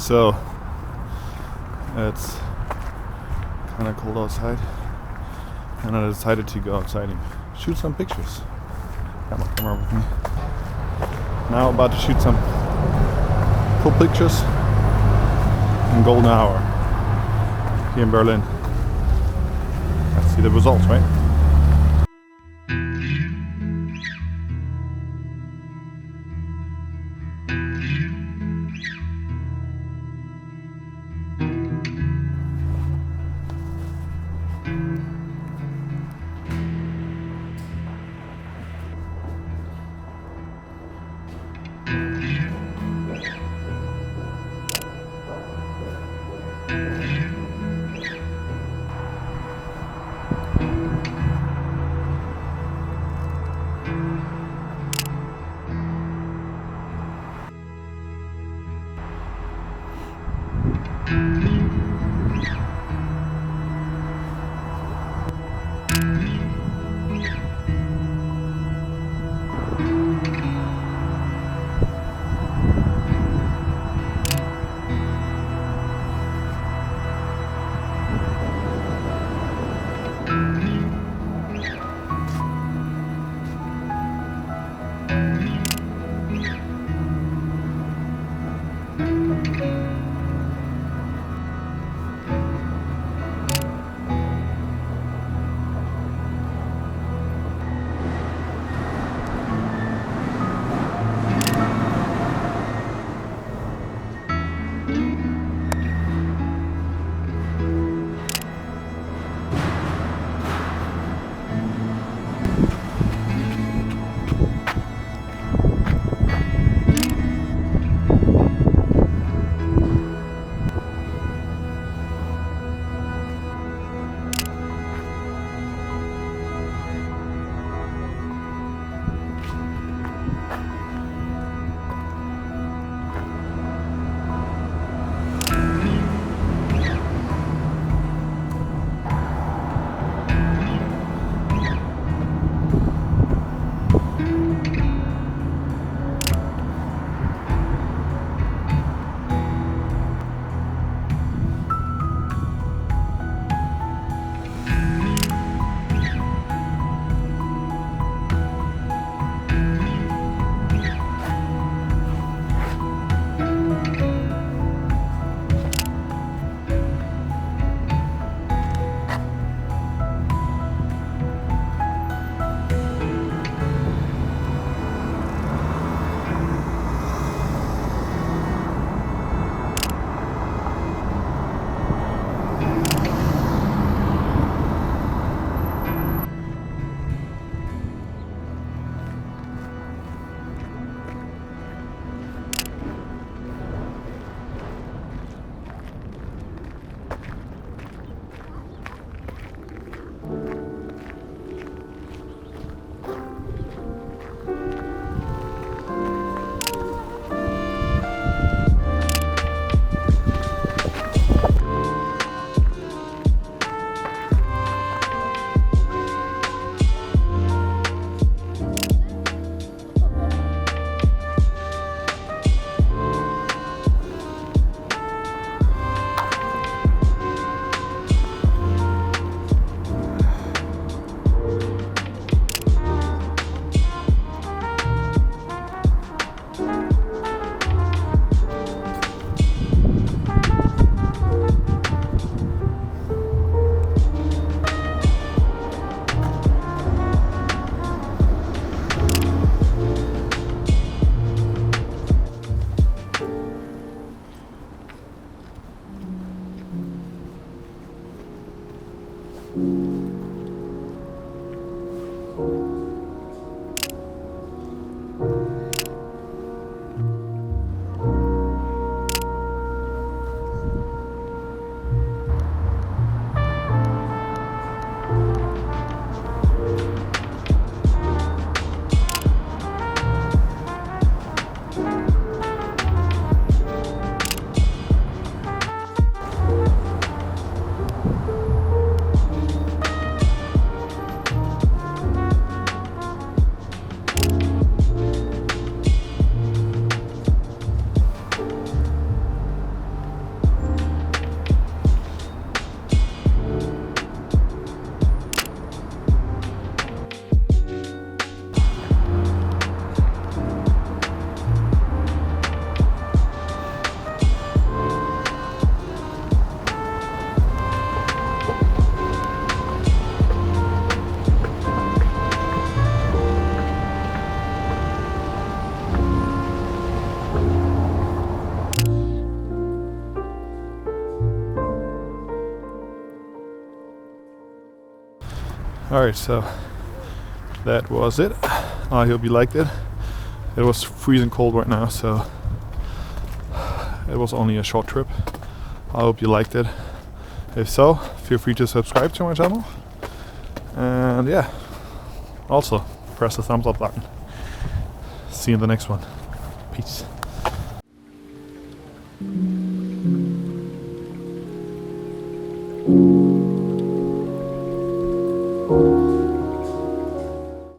So it's kind of cold outside, and I decided to go outside and shoot some pictures. Got my camera with me. Now about to shoot some cool pictures in golden hour here in Berlin. Let's see the results, right? Alright, so that was it. I hope you liked it. It was freezing cold right now, so it was only a short trip. I hope you liked it. If so, feel free to subscribe to my channel. And yeah, also press the thumbs up button. See you in the next one. Peace.